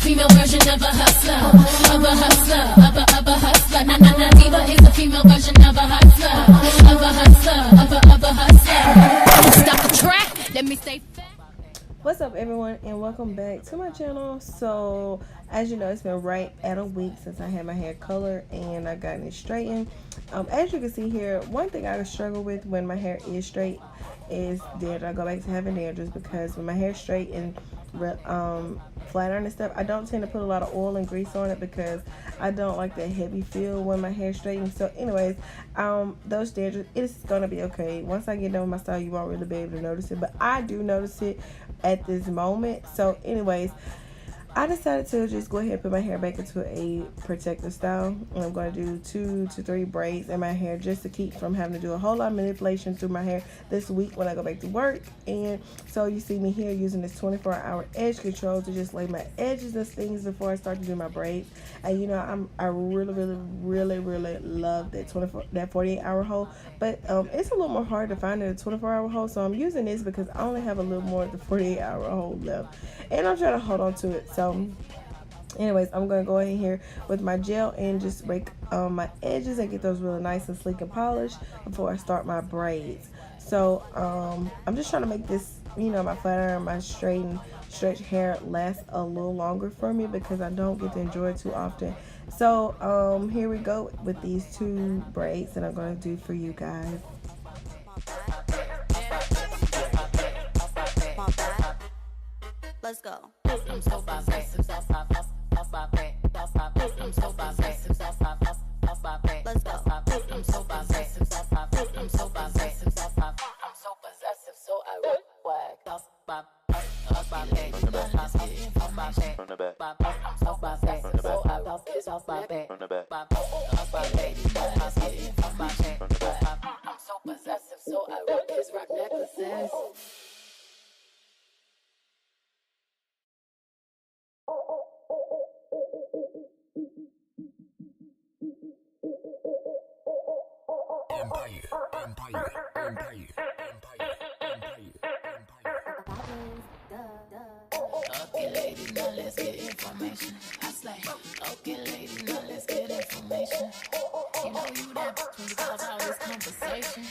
Female version of a hustler, of a hustler, of a hustler. Na diva is a female version of a hustler, of a hustler, of a hustler. Stop the track. Let me stay fat. What's up, everyone, and welcome back to my channel. So, as you know, it's been right at a week since I had my hair colored and I got it straightened. As you can see here, one thing I struggle with when my hair is straight is that I go back to having dandruff, because when my hair is straight and flat iron and stuff, I don't tend to put a lot of oil and grease on it because I don't like that heavy feel when my hair straightens. So anyways, those dandruff, it's gonna be okay. Once I get done with my style, you won't really be able to notice it, but I do notice it at this moment. So anyways, I decided to just go ahead and put my hair back into a protective style, and I'm going to do 2 to 3 braids in my hair just to keep from having to do a whole lot of manipulation through my hair this week when I go back to work. And so you see me here using this 24-hour edge control to just lay my edges and things before I start to do my braids. And you know, I really love that 48-hour hold, but it's a little more hard to find a 24-hour hold, so I'm using this because I only have a little more of the 48-hour hold left, and I'm trying to hold on to it. So anyways, I'm going to go in here with my gel and just rake my edges and get those really nice and sleek and polished before I start my braids. So I'm just trying to make this, you know, my flat iron, my stretch hair last a little longer for me because I don't get to enjoy it too often. So here we go with these 2 braids that I'm going to do for you guys. Let's go. I'm so possessive. I'm so possessive. I'm so possessive. I'm so possessive. So I whack. Let's get information. I'm so possessive. So I kiss off my back. Let's get information. I'm so possessive. So I rock his rock necklaces. Okay, lady, now let's get information. I say, okay, lady, now let's get information. You know you that when you cause all this conversation.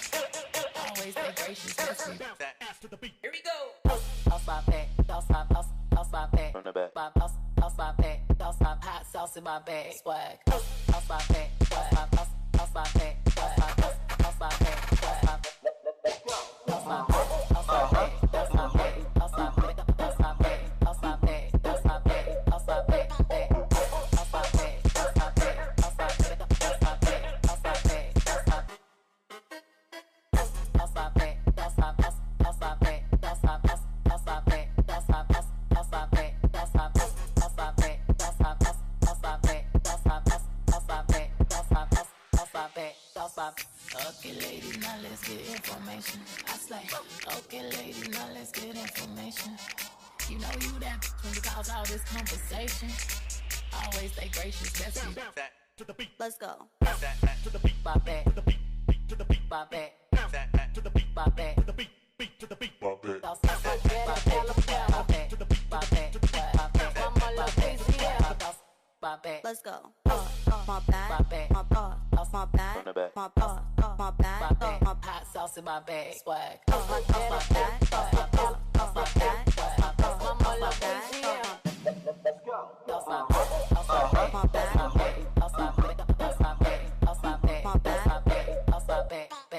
Always stay gracious, let's be after the beat. Here we go. Toss my back, toss my back, from the back. Toss my back, toss my hot sauce in my bag. Swag. Toss my back, toss my back, toss my back, toss my back. Okay, lady, now let's get information. I say, okay, lady, now let's get information. You know you that when you cause all this conversation. Always stay gracious, that's you. To the beat. Let's go. To the beat, my back. To the beat, to the beat, my back. To the beat, my back. To the beat, to the beat, my back. Let's go. My back, my bra, my back, my bra, my back, my hot sauce in my bag. Swag. my back, my back,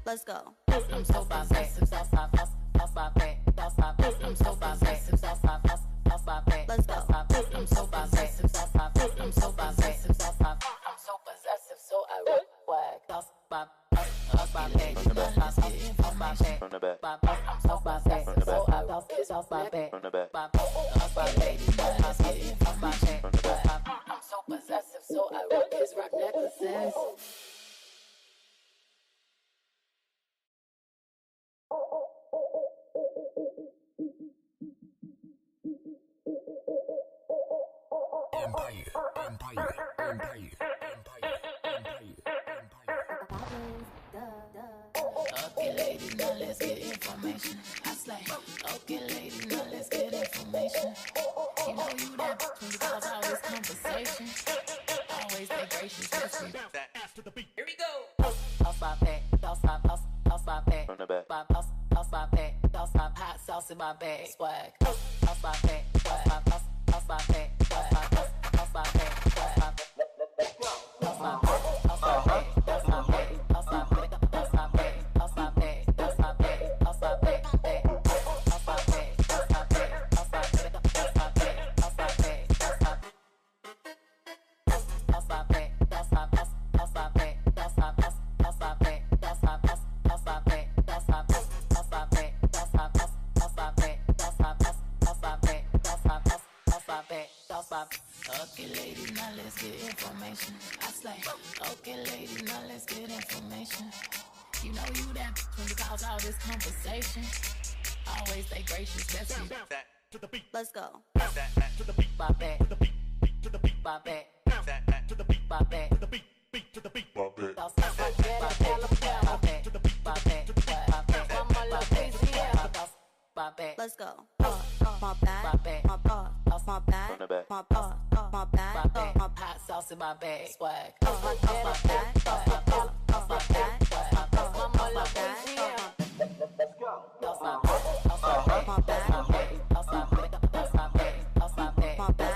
Let's go. my back, let's go. I'm so possessive. I'm so possessive. Let's go. I'm so possessive. I'm so possessive. So I whack. Toss my back. Let's get information. From the back. I'm so possessive. So I kiss off my back. From the back. Let's get information. I'm so possessive. So I rock his rock necklaces. Okay, lady, now let's get information. I slay. Okay, lady, now let's get information. You know you that bitch when you cause all this conversation. Always stay gracious, let's be that ass to the beat. Here we go. Toss my back, toss my back. From the back. Toss my back, toss my hot sauce in my bag. Swag. Toss my back, toss my back, toss my back, toss my back. Let's go. Toss my back, toss my back, toss my back, toss my back, toss my back, toss my back, toss my back, toss my back, toss my back, toss my back, toss my back, toss my back, toss my back, toss my back, toss my back. Toss my back, toss my back, toss my back, toss my back, toss my back, toss my back, toss my back, toss my back, toss my back, toss my back, toss my back, toss my back, toss my back, toss my back, toss my back, toss my back. Okay, lady, now let's get information. I slay. Okay, lady, now let's get information. You know you that bitch when you cause all this conversation. Always stay gracious, that's you. To the beat. Let's go. To the beat. My back. To the beat. To the beat. My back. To the beat. My back. To the beat. Beat to the beat. My back. My back. My back. To the beat. My back. To the beat. My back. My back. Let's go. My back. My back. My back. My back. My back. My back. My back. My hot sauce in my bag. Swag. My back. My back. My back. My back. Let's go. Toss my back. Toss my back. My back. Toss my back. Toss my back. Toss my back. My back.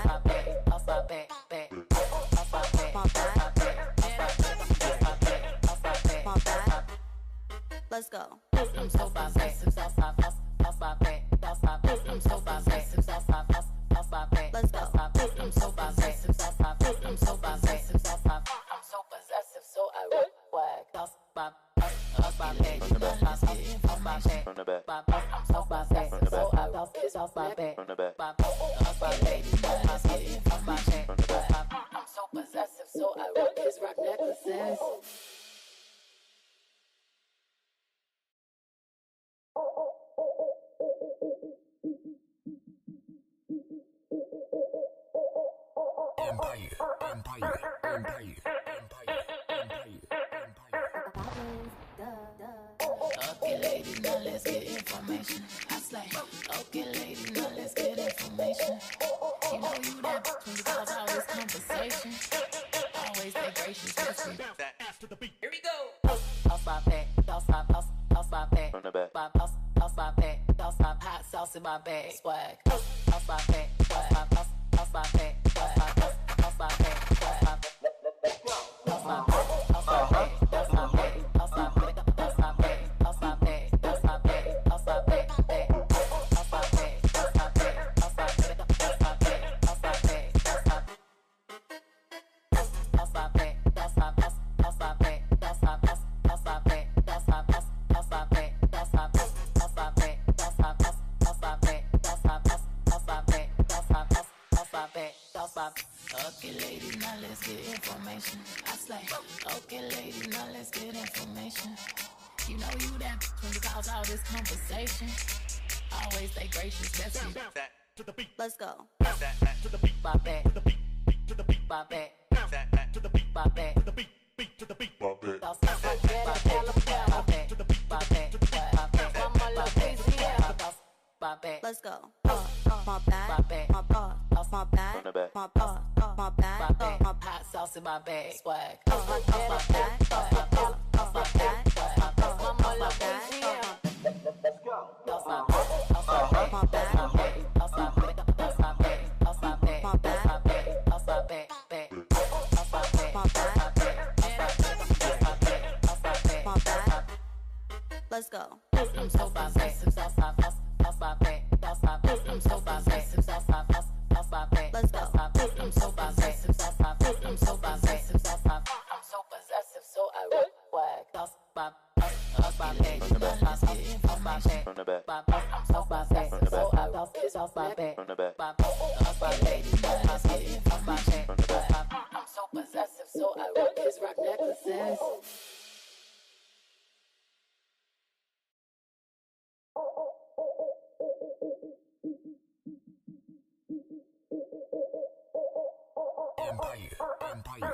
Toss my back. Toss my back. Toss my back. My back. Toss my back. My back. Let's go. I'm so possessive. Toss my back. Toss my back. Toss my back. I'm so possessive. Toss my back. Toss my back. Let's go. I'm so possessive. Toss my back. I'm so possessive. Toss my back. I'm so possessive. So I wag. Toss my back. Toss my back. Toss my back. From the back. Toss my back. So I toss my back. From the back. Toss my back. Toss my back. From the back. I'm so possessive. So I rock his rock necklaces. Empire. Okay, lady, now let's get information. I slay. Okay, lady, now let's get information. You know you that bitch when you cause all this conversation. Always stay gracious, let's be that ass to the beat. Here we go. Toss my back, toss my back. From the back. Toss my back, toss my hot sauce in my bag. Swag. Toss my back, toss my back, toss my back, toss my back, toss my back. Let's go. Toss my back, toss my back, toss my back, toss my back, toss my back, toss my back, toss my back, toss my back, toss my back, toss my back, toss my back, toss my back, toss my back, toss my back, toss my back. Toss my back, toss my back, toss my back, toss my back, toss my back, toss my back, toss my back, toss my back, toss my back, toss my back, toss my back, toss my back, toss my back, toss my back, toss my back, toss my back. Okay, lady, now let's get information. I slay. Okay, lady, now let's get information. You know you that bitch when you cause all this conversation. Always stay gracious, that's you. To the beat. Let's go. To the beat. My back. To the beat. To the beat. My back. To the beat. My back. To the beat. Beat to the beat. My back. My back. My back. To the beat. My back. To the beat. My back. My back. Let's go. My back. My back. My back. My back. My back. My back. My back. My hot sauce in my bag. Swag. My back. My back. My back. My back. Let's go. Toss my back. Toss my back. My back. Toss my back. Toss my back. Toss my back. My back. Toss my back. Toss my back. My back. My back. Let's go. I'm so possessive. Toss my back. Toss my back. Toss my back. I'm so possessive. Toss my back. Toss my back. Let's go. I'm so possessive. Toss my back. I'm so possessive. Toss my back. I'm so possessive. So I wag. Toss my back. Toss my back. Toss my back. From the back. Toss my back. So I toss my back. From the back. Toss my back. Toss my back. From the back. I'm so possessive. So I rock his rock necklaces. Empire.